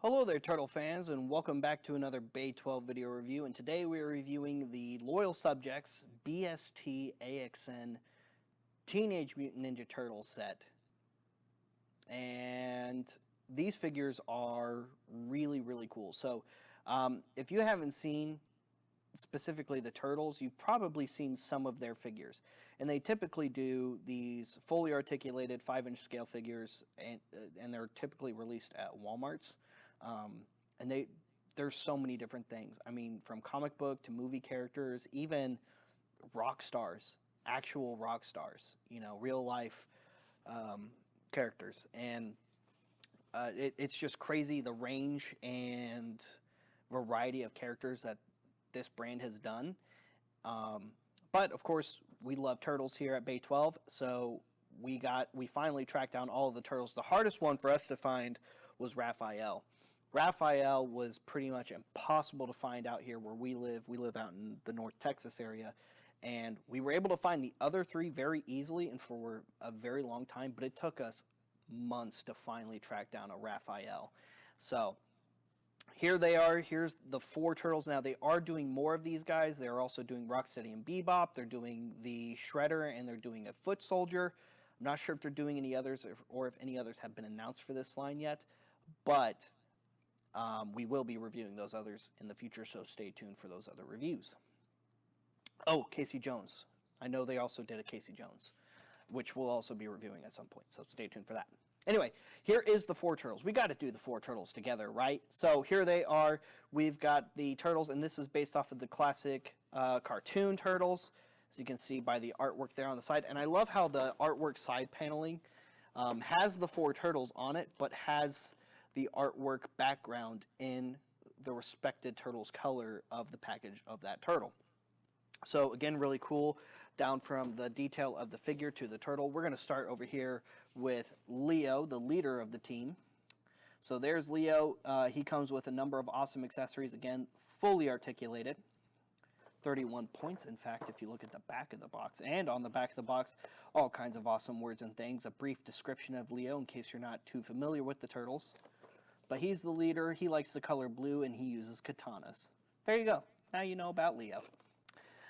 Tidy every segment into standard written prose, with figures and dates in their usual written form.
Hello there, Turtle fans, and welcome back to another Bay 12 video review. And today we are reviewing the Loyal Subjects BST AXN Teenage Mutant Ninja Turtles set. And these figures are really cool. So if you haven't seen specifically the Turtles, you've probably seen some of their figures. And they typically do these fully articulated 5-inch scale figures, and they're typically released at Walmart's. And there's so many different things. I mean, from comic book to movie characters, even rock stars, actual rock stars, you know, real life characters. And it's just crazy the range and variety of characters that this brand has done. But of course, we love turtles here at Bay 12, so we finally tracked down all of the turtles. The hardest one for us to find was Raphael. Raphael was pretty much impossible to find out here where we live. We live out in the North Texas area, and we were able to find the other three very easily and for a very long time, but it took us months to finally track down a Raphael. So here they are. Here's the 4 turtles. Now, they are doing more of these guys. They're also doing Rocksteady and Bebop. They're doing the Shredder, and they're doing a Foot Soldier. I'm not sure if they're doing any others or if any others have been announced for this line yet, but we will be reviewing those others in the future, so stay tuned for those other reviews. Oh, Casey Jones. I know they also did a Casey Jones, which we'll also be reviewing at some point, so stay tuned for that. Anyway, here is the 4 turtles. We got to do the 4 turtles together, right? So here they are. We've got the turtles, and this is based off of the classic cartoon turtles, as you can see by the artwork there on the side. And I love how the artwork side paneling has the 4 turtles on it, but has the artwork background in the respected turtle's color of the package of that turtle. So again, really cool, down from the detail of the figure to the turtle. We're going to start over here with Leo, the leader of the team. So there's Leo. He comes with a number of awesome accessories, again, fully articulated. 31 points, in fact, if you look at the back of the box. And on the back of the box, all kinds of awesome words and things. A brief description of Leo, in case you're not too familiar with the turtles. But he's the leader. He likes the color blue, and he uses katanas. There you go. Now you know about Leo.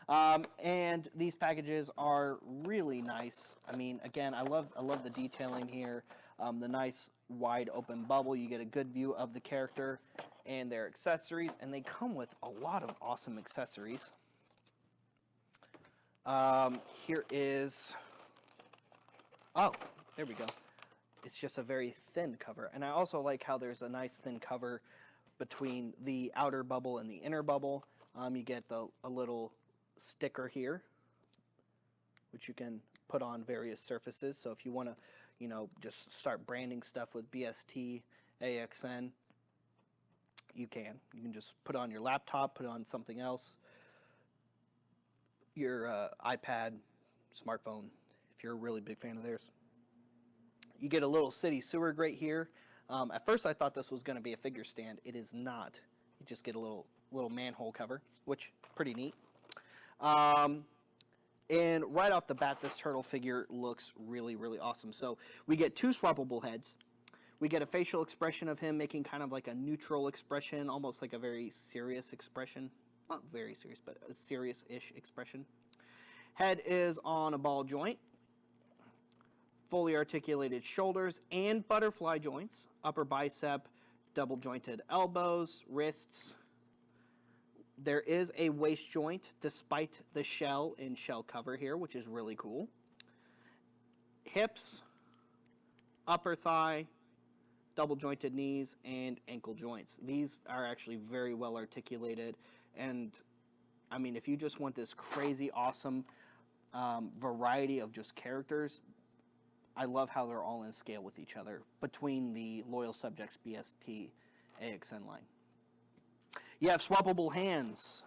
And these packages are really nice. I mean, again, I love the detailing here. The nice wide open bubble. You get a good view of the character and their accessories, and they come with a lot of awesome accessories. Here is, oh, there we go. It's just a very thin cover, and I also like how there's a nice thin cover between the outer bubble and the inner bubble. You get a little sticker here, which you can put on various surfaces. So if you want to, you know, just start branding stuff with BST, AXN, you can. You can just put on your laptop, put on something else, your iPad, smartphone, if you're a really big fan of theirs. You get a little city sewer grate here. At first I thought this was going to be a figure stand. It is not. You just get a little manhole cover, which pretty neat. And right off the bat, this turtle figure looks really awesome. So we get 2 swappable heads. We get a facial expression of him making kind of like a neutral expression, almost like a very serious expression. Not very serious, but a serious-ish expression. Head is on a ball joint. Fully articulated shoulders and butterfly joints. Upper bicep, double jointed elbows, wrists. There is a waist joint despite the shell and shell cover here, which is really cool. Hips, upper thigh, double jointed knees, and ankle joints. These are actually very well articulated, and I mean, if you just want this crazy awesome variety of just characters, I love how they're all in scale with each other between the Loyal Subjects BST AXN line. You have swappable hands.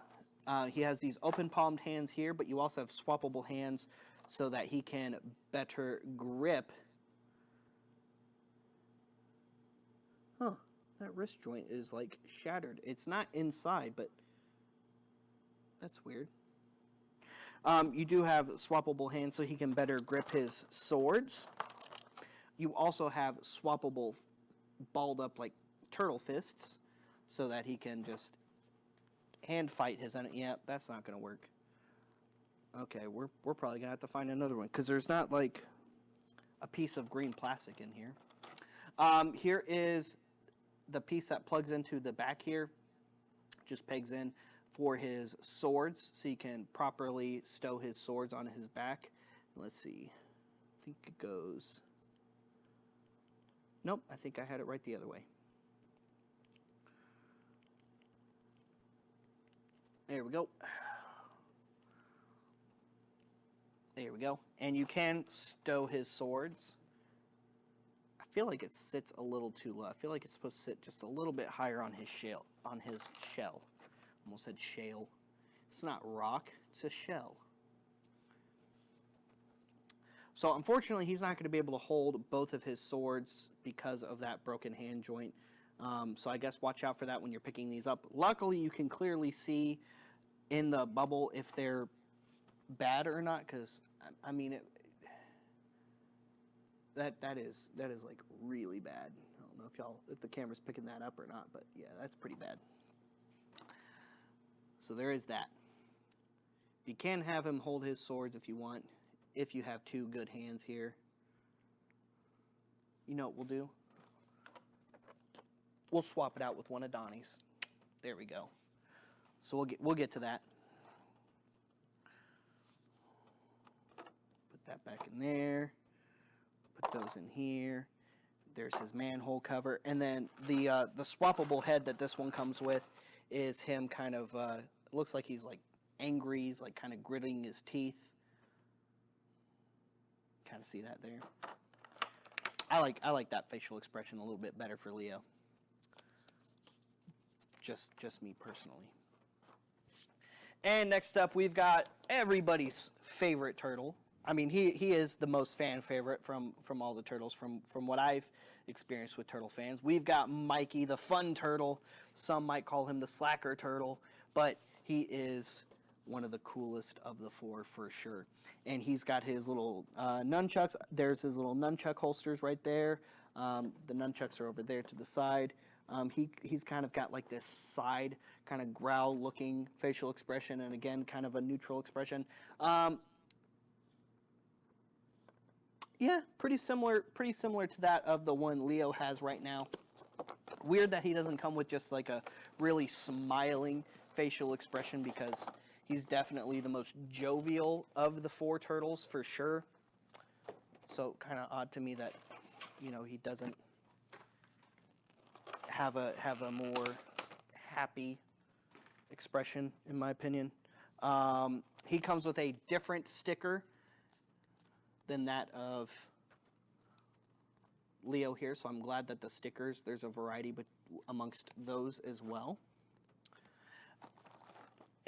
He has these open palmed hands here, but you also have swappable hands so that he can better grip. Huh, that wrist joint is like shattered. It's not inside, but that's weird. You do have swappable hands so he can better grip his swords. You also have swappable balled up like turtle fists so that he can just hand fight his enemy. Yeah, that's not going to work. Okay, we're probably going to have to find another one because there's not like a piece of green plastic in here. Here is the piece that plugs into the back here. Just pegs in for his swords so you can properly stow his swords on his back. Let's see. I think it goes... Nope, I think I had it right the other way. There we go. There we go. And you can stow his swords. I feel like it sits a little too low. I feel like it's supposed to sit just a little bit higher on his shell. Almost said shale. It's not rock, it's a shell. So unfortunately, he's not going to be able to hold both of his swords because of that broken hand joint. So I guess watch out for that when you're picking these up. Luckily, you can clearly see in the bubble if they're bad or not, because I mean that is like really bad. I don't know if the camera's picking that up or not, but yeah, that's pretty bad. So there is that. You can have him hold his swords if you want, if you have two good hands here. You know what we'll do? We'll swap it out with one of Donnie's. There we go. So we'll get to that. Put that back in there. Put those in here. There's his manhole cover, and then the swappable head that this one comes with is him kind of looks like he's like angry. He's like kind of gritting his teeth. Kind of see that there. I like that facial expression a little bit better for Leo. Just me personally. And next up, we've got everybody's favorite turtle. I mean, he is the most fan favorite from all the turtles, from what I've experienced with turtle fans. We've got Mikey, the fun turtle. Some might call him the slacker turtle, but he is one of the coolest of the four for sure. And he's got his little nunchucks. There's his little nunchuck holsters right there. The nunchucks are over there to the side. He's kind of got like this side kind of growl looking facial expression, and again kind of a neutral expression. Yeah, pretty similar to that of the one Leo has right now. Weird that he doesn't come with just like a really smiling facial expression, because he's definitely the most jovial of the four turtles for sure. So kind of odd to me that, you know, he doesn't have a more happy expression, in my opinion. He comes with a different sticker than that of Leo here, so I'm glad that the stickers, there's a variety amongst those as well.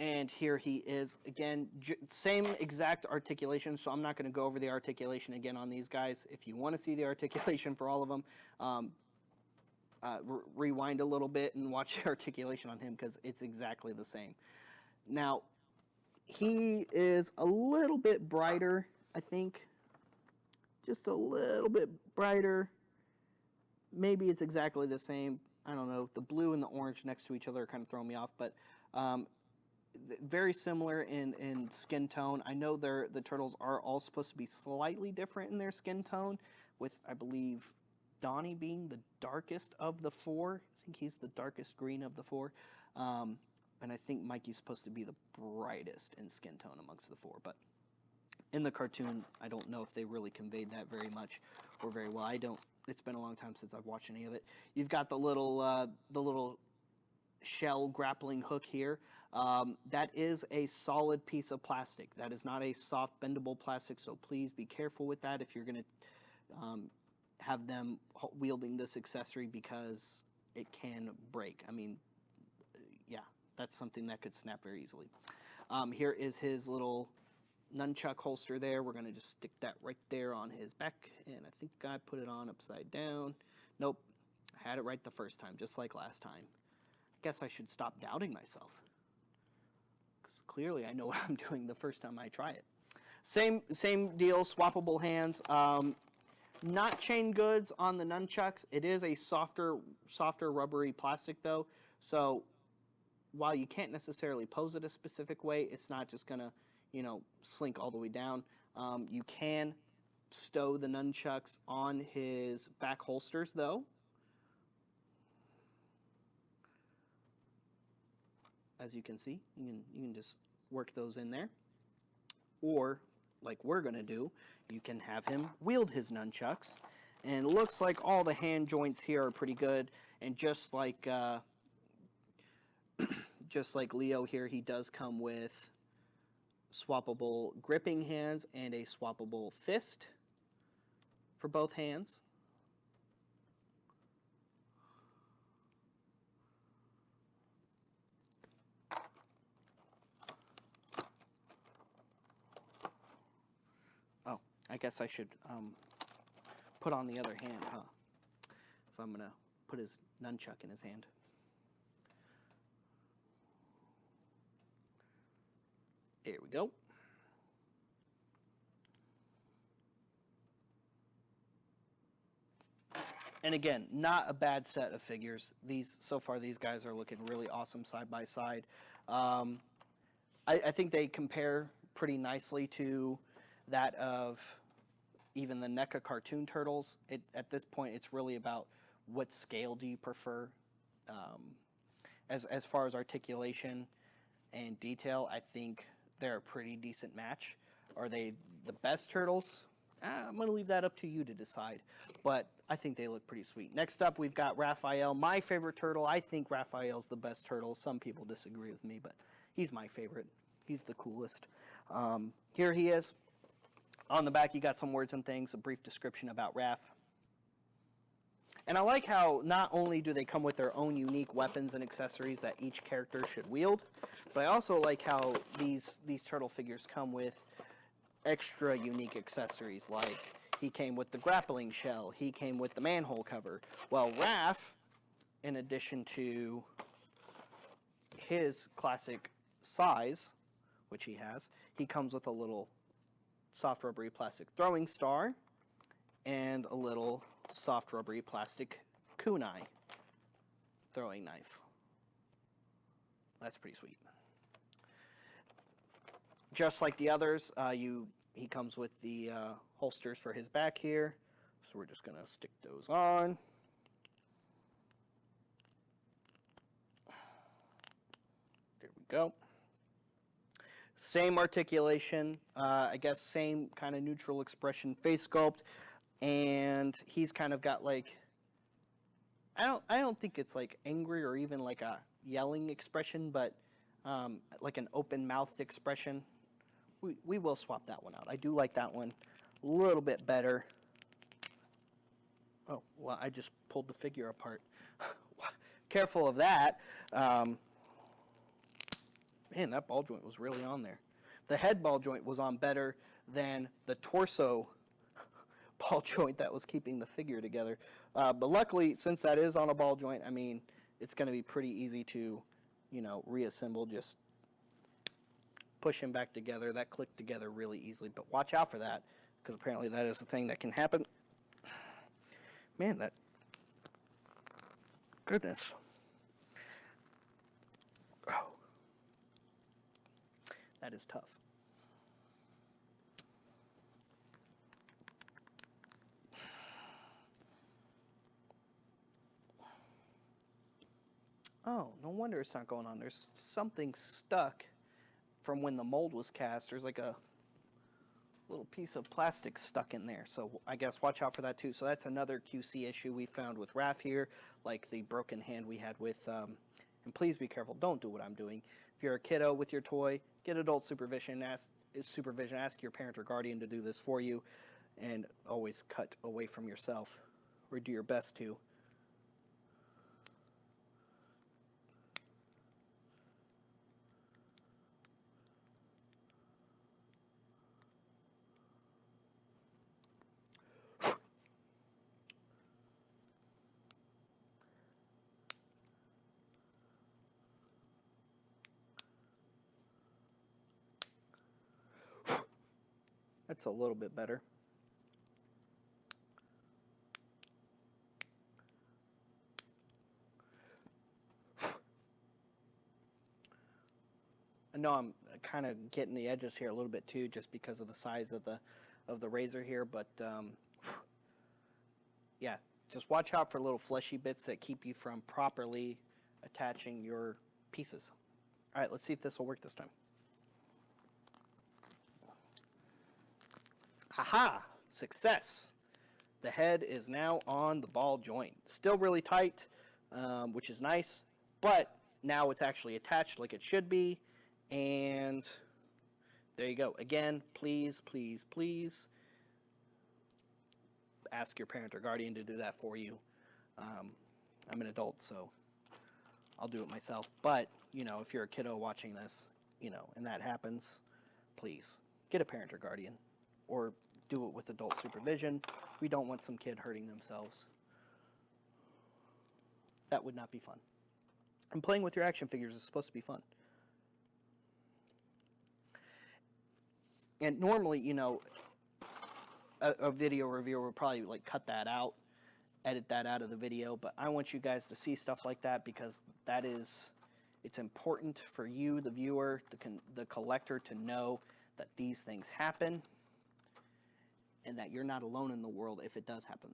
And here he is again, same exact articulation, so I'm not going to go over the articulation again on these guys. If you want to see the articulation for all of them, rewind a little bit and watch the articulation on him, because it's exactly the same. Now, he is a little bit brighter, I think. Just a little bit brighter. Maybe it's exactly the same. I don't know. The blue and the orange next to each other are kind of throwing me off, but very similar in skin tone. I know the turtles are all supposed to be slightly different in their skin tone, with, I believe, Donnie being the darkest of the four. I think he's the darkest green of the four. And I think Mikey's supposed to be the brightest in skin tone amongst the four. But in the cartoon, I don't know if they really conveyed that very much or very well. It's been a long time since I've watched any of it. You've got the little shell grappling hook here. That is a solid piece of plastic. That is not a soft bendable plastic, so please be careful with that if you're going to have them wielding this accessory, because it can break. I mean, yeah, that's something that could snap very easily. Here is his little nunchuck holster there. We're going to just stick that right there on his back, and I think I put it on upside down. Nope, I had it right the first time, just like last time. Guess I should stop doubting myself, because clearly I know what I'm doing the first time I try it. Same deal, swappable hands. Not chain goods on the nunchucks. It is a softer rubbery plastic though. So while you can't necessarily pose it a specific way, it's not just gonna, you know, slink all the way down. You can stow the nunchucks on his back holsters though. As you can see, you can just work those in there. Or, like we're gonna do, you can have him wield his nunchucks. And it looks like all the hand joints here are pretty good. And just like Leo here, he does come with swappable gripping hands and a swappable fist for both hands. Oh, I guess I should put on the other hand, huh? If I'm gonna put his nunchuck in his hand. There we go. And again, not a bad set of figures. So far, these guys are looking really awesome side by side. I think they compare pretty nicely to that of even the NECA cartoon turtles. At this point, it's really about what scale do you prefer. As far as articulation and detail, I think they're a pretty decent match. Are they the best turtles? I'm going to leave that up to you to decide, but I think they look pretty sweet. Next up, we've got Raphael, my favorite turtle. I think Raphael's the best turtle. Some people disagree with me, but he's my favorite. He's the coolest. Here he is. On the back, you got some words and things, a brief description about Raph. And I like how not only do they come with their own unique weapons and accessories that each character should wield, but I also like how these turtle figures come with extra unique accessories. Like he came with the grappling shell, he came with the manhole cover. Well, Raph, in addition to his classic size, which he has, he comes with a little soft rubbery plastic throwing star and a little soft rubbery plastic kunai throwing knife. That's pretty sweet. Just like the others, he comes with the holsters for his back here. So we're just going to stick those on. There we go. Same articulation, I guess same kind of neutral expression face sculpt. And he's kind of got like, I don't think it's like angry or even like a yelling expression, but like an open mouthed expression. We will swap that one out. I do like that one a little bit better. Oh, well, I just pulled the figure apart. Careful of that. Man, that ball joint was really on there. The head ball joint was on better than the torso ball joint that was keeping the figure together. But luckily, since that is on a ball joint, I mean, it's going to be pretty easy to, you know, reassemble. Just push him back together. That clicked together really easily. But watch out for that, because apparently that is a thing that can happen. Man, that... Goodness. Oh. That is tough. Oh, no wonder it's not going on. There's something stuck from when the mold was cast. There's like a little piece of plastic stuck in there. So I guess watch out for that too. So that's another QC issue we found with Raph here, like the broken hand we had with, and please be careful, don't do what I'm doing. If you're a kiddo with your toy, get adult supervision. Ask your parent or guardian to do this for you, and always cut away from yourself, or do your best to. That's a little bit better. know I'm kind of getting the edges here a little bit too, just because of the size of the razor here, but yeah, just watch out for little fleshy bits that keep you from properly attaching your pieces. All right, let's see if this will work this time. Aha! Success! The head is now on the ball joint. Still really tight, which is nice, but now it's actually attached like it should be, and there you go. Again, please, please, please ask your parent or guardian to do that for you. I'm an adult, so I'll do it myself, but, you know, if you're a kiddo watching this, you know, and that happens, please get a parent or guardian, or do it with adult supervision. We don't want some kid hurting themselves. That would not be fun. And playing with your action figures is supposed to be fun. And normally, you know, a video reviewer would probably like cut that out, edit that out of the video, but I want you guys to see stuff like that because that is, it's important for you, the viewer, the collector, to know that these things happen and that you're not alone in the world if it does happen.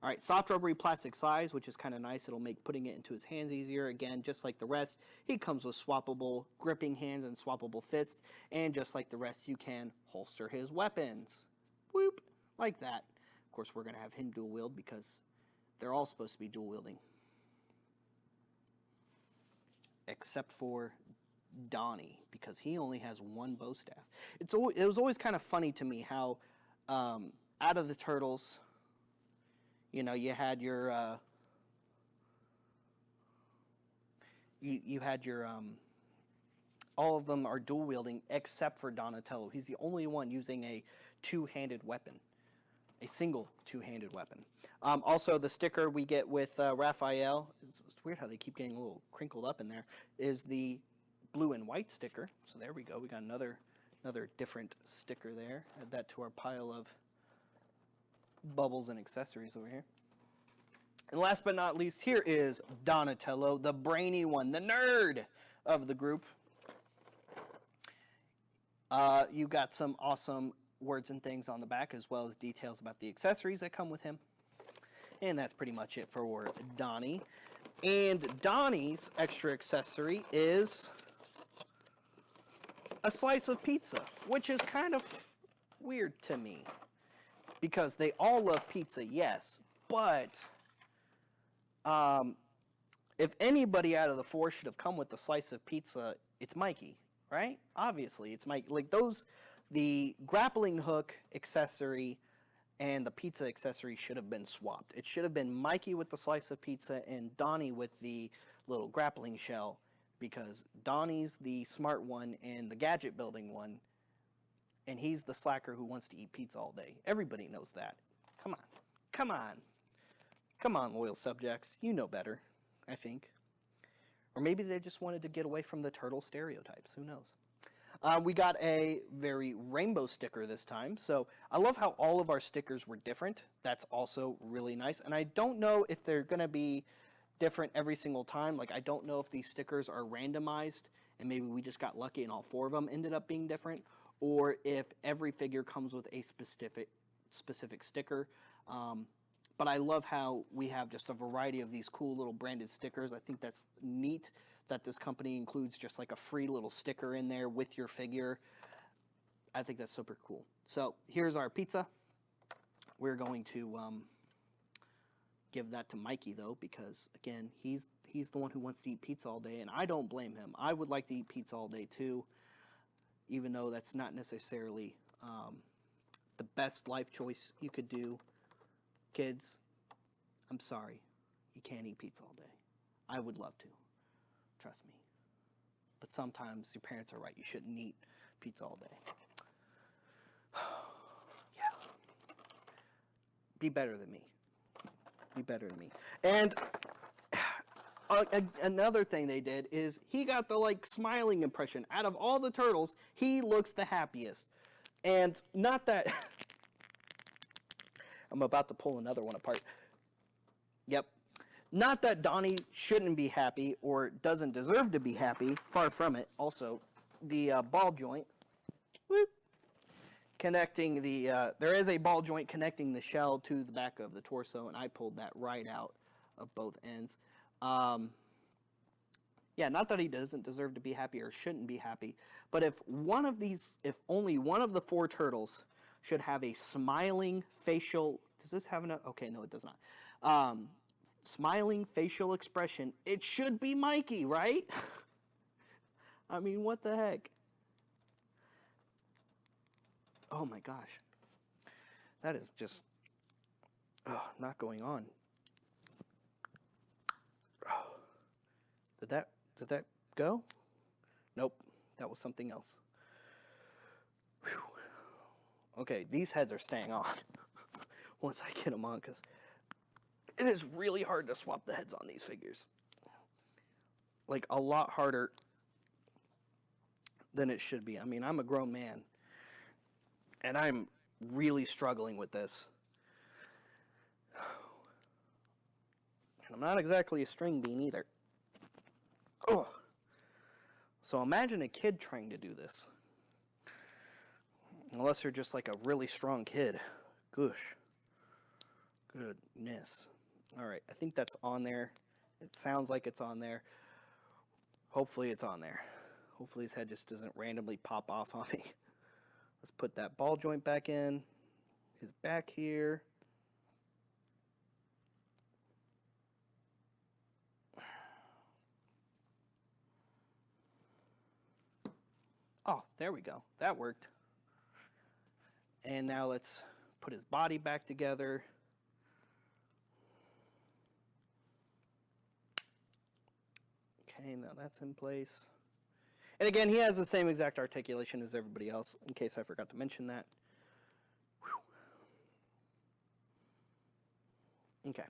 All right, soft rubbery plastic size, which is kind of nice. It'll make putting it into his hands easier. Again, just like the rest, he comes with swappable gripping hands and swappable fists, and just like the rest, you can holster his weapons. Whoop, like that. Of course, we're going to have him dual wield because they're all supposed to be dual wielding. Except for Donnie, because he only has one bow staff. It was always kind of funny to me how out of the turtles, you know, you had your you had your all of them are dual wielding except for Donatello. He's the only one using a two-handed weapon, a single two-handed weapon. Also, the sticker we get with Raphael, it's weird how they keep getting a little crinkled up in there, is the blue and white sticker. So there we go. We got another different sticker there. Add that to our pile of bubbles and accessories over here. And last but not least, here is Donatello, the brainy one, the nerd of the group. You got some awesome words and things on the back, as well as details about the accessories that come with him. And that's pretty much it for Donnie. And Donnie's extra accessory is a slice of pizza, which is kind of weird to me, because they all love pizza, yes, but if anybody out of the four should have come with a slice of pizza, it's Mikey, right? Obviously, it's Mikey. Like those, the grappling hook accessory and the pizza accessory should have been swapped. It should have been Mikey with the slice of pizza and Donnie with the little grappling shell, because Donnie's the smart one and the gadget building one, and he's the slacker who wants to eat pizza all day. Everybody knows that. Come on. Come on. Come on, loyal subjects. You know better, I think. Or maybe they just wanted to get away from the turtle stereotypes. Who knows? We got a very rainbow sticker this time. So I love how all of our stickers were different. That's also really nice. And I don't know if they're going to be different every single time. Like, I don't know if these stickers are randomized and maybe we just got lucky and all four of them ended up being different, or if every figure comes with a specific sticker. But I love how we have just a variety of these cool little branded stickers. I think that's neat that this company includes just like a free little sticker in there with your figure. I think that's super cool. So here's our pizza. We're going to give that to Mikey though, because again, he's the one who wants to eat pizza all day, and I don't blame him. I would like to eat pizza all day too, even though that's not necessarily the best life choice you could do. Kids, I'm sorry, you can't eat pizza all day. I would love to, trust me. But sometimes your parents are right. You shouldn't eat pizza all day. Yeah. Be better than me. Be better than me. And another thing they did is he got the like smiling impression. Out of all the turtles, he looks the happiest. And not that... I'm about to pull another one apart. Yep. Not that Donnie shouldn't be happy or doesn't deserve to be happy. Far from it. Also, the ball joint, whoop, connecting the, there is a ball joint connecting the shell to the back of the torso, and I pulled that right out of both ends. Yeah, not that he doesn't deserve to be happy or shouldn't be happy, but if only one of the 4 turtles should have a smiling facial, does this have okay, no, it does not. Smiling facial expression, it should be Mikey, right? I mean, what the heck? Oh my gosh. That is just not going on. Did that go? Nope, that was something else. Whew. Okay, these heads are staying on once I get them on, because it is really hard to swap the heads on these figures. Like, a lot harder than it should be. I mean, I'm a grown man, and I'm really struggling with this. And I'm not exactly a string bean either. Oh. So imagine a kid trying to do this. Unless they're just like a really strong kid. Goosh. Goodness. Alright, I think that's on there. It sounds like it's on there. Hopefully it's on there. Hopefully his head just doesn't randomly pop off on me. Let's put that ball joint back in. His back here. Oh, there we go. That worked. And now let's put his body back together. Okay, now that's in place. And again, he has the same exact articulation as everybody else, in case I forgot to mention that. Whew. Okay.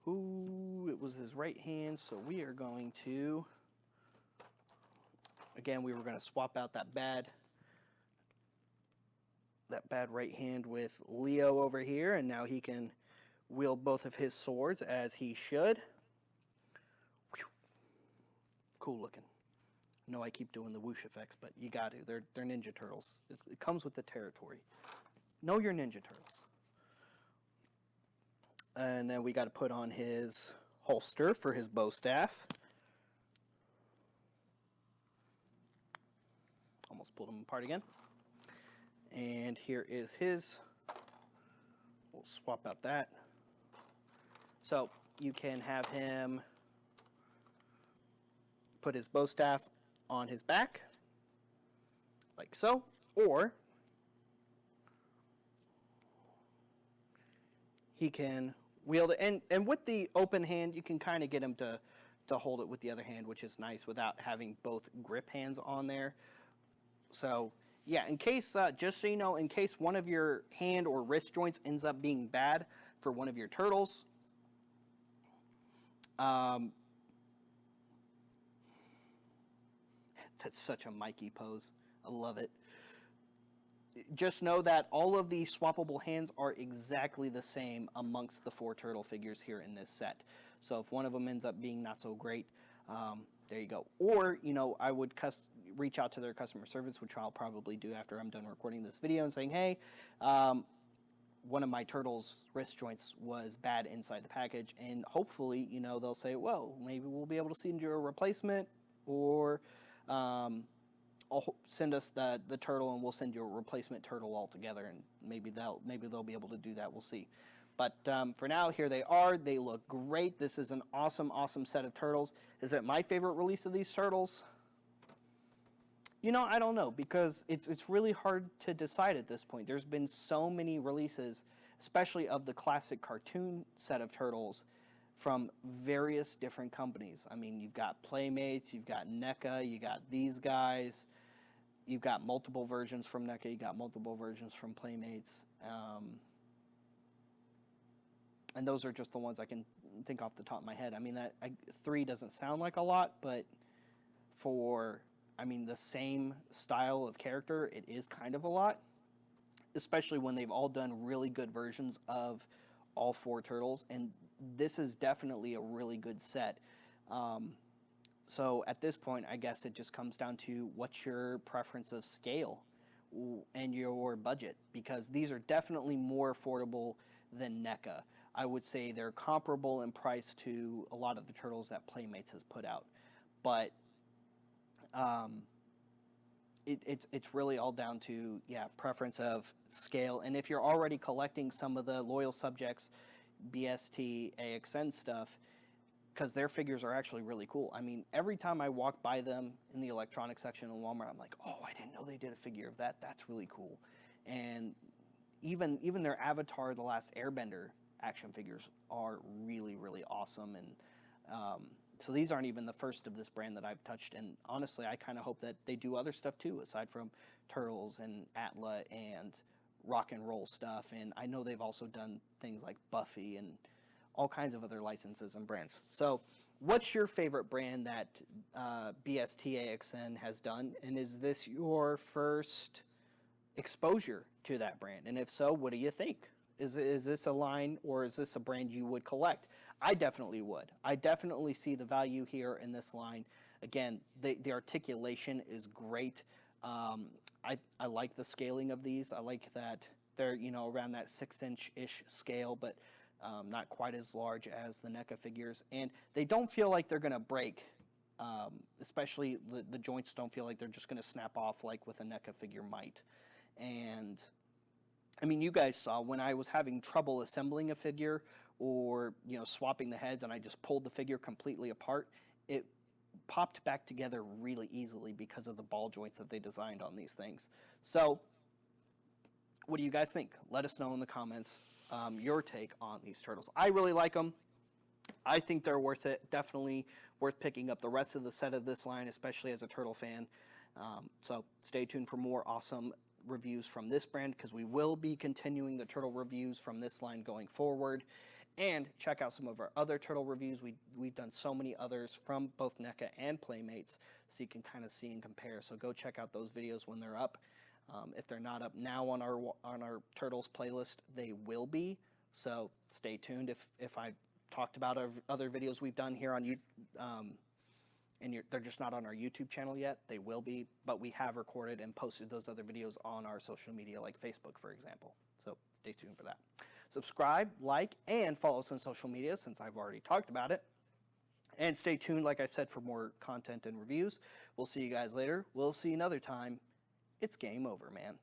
Ooh, it was his right hand, so we are going to... Again, we were going to swap out that bad right hand with Leo over here, and now he can wield both of his swords as he should. Whew. Cool looking. No, I keep doing the whoosh effects, but you got to. They're Ninja Turtles. It comes with the territory. Know your Ninja Turtles. And then we got to put on his holster for his bow staff. Almost pulled them apart again. And here is his. We'll swap out that. So you can have him put his bow staff on his back, like so, or he can wield it, and with the open hand, you can kind of get him to hold it with the other hand, which is nice without having both grip hands on there. So yeah, in case, just so you know, in case one of your hand or wrist joints ends up being bad for one of your turtles, that's such a Mikey pose. I love it. Just know that all of the swappable hands are exactly the same amongst the 4 turtle figures here in this set. So if one of them ends up being not so great, there you go. Or, you know, I would reach out to their customer service, which I'll probably do after I'm done recording this video, and saying, hey, one of my turtles' wrist joints was bad inside the package, and hopefully, you know, they'll say, well, maybe we'll be able to send you a replacement, or send us the turtle and we'll send you a replacement turtle altogether, and maybe they'll be able to do that. We'll see. But for now, here they are. They look great. This is an awesome set of turtles. Is it my favorite release of these turtles? You know, I don't know, because it's really hard to decide at this point. There's been so many releases, especially of the classic cartoon set of turtles, from various different companies. I mean, you've got Playmates, you've got NECA, you got these guys, you've got multiple versions from NECA, you got multiple versions from Playmates, and those are just the ones I can think off the top of my head. I mean, 3 doesn't sound like a lot, but for, I mean, the same style of character, it is kind of a lot, especially when they've all done really good versions of all 4 turtles. And this is definitely a really good set. So at this point, I guess it just comes down to what's your preference of scale and your budget, because these are definitely more affordable than NECA. I would say they're comparable in price to a lot of the turtles that Playmates has put out, but um, it's really all down to, yeah, preference of scale. And if you're already collecting some of the loyal subjects, BST, AXN stuff, because their figures are actually really cool. I mean, every time I walk by them in the electronics section in Walmart, I'm like, oh, I didn't know they did a figure of that. That's really cool. And even their Avatar: The Last Airbender action figures are really, really awesome. And so these aren't even the first of this brand that I've touched. And honestly, I kind of hope that they do other stuff too, aside from Turtles and Atla and rock and roll stuff. And I know they've also done things like Buffy and all kinds of other licenses and brands. So what's your favorite brand that BST AXN has done? And is this your first exposure to that brand? And if so, what do you think? Is this a line, or is this a brand you would collect? I definitely would. I definitely see the value here in this line. Again, the articulation is great. I like the scaling of these. I like that they're, you know, around that 6-inch-ish scale, but not quite as large as the NECA figures. And they don't feel like they're going to break, especially the joints don't feel like they're just going to snap off like with a NECA figure might. And I mean, you guys saw when I was having trouble assembling a figure, or, you know, swapping the heads, and I just pulled the figure completely apart, it popped back together really easily because of the ball joints that they designed on these things. So what do you guys think? Let us know in the comments your take on these turtles. I really like them. I think they're worth it. Definitely worth picking up the rest of the set of this line, especially as a turtle fan. So stay tuned for more awesome reviews from this brand, because we will be continuing the turtle reviews from this line going forward. And check out some of our other turtle reviews. We've done so many others from both NECA and Playmates, so you can kind of see and compare. So go check out those videos when they're up. If they're not up now on our Turtles playlist, they will be. So stay tuned. If I talked about other videos we've done here on YouTube, and they're just not on our YouTube channel yet, they will be. But we have recorded and posted those other videos on our social media, like Facebook, for example. So stay tuned for that. Subscribe, like, and follow us on social media, since I've already talked about it. And stay tuned, like I said, for more content and reviews. We'll see you guys later. We'll see you another time. It's game over, man.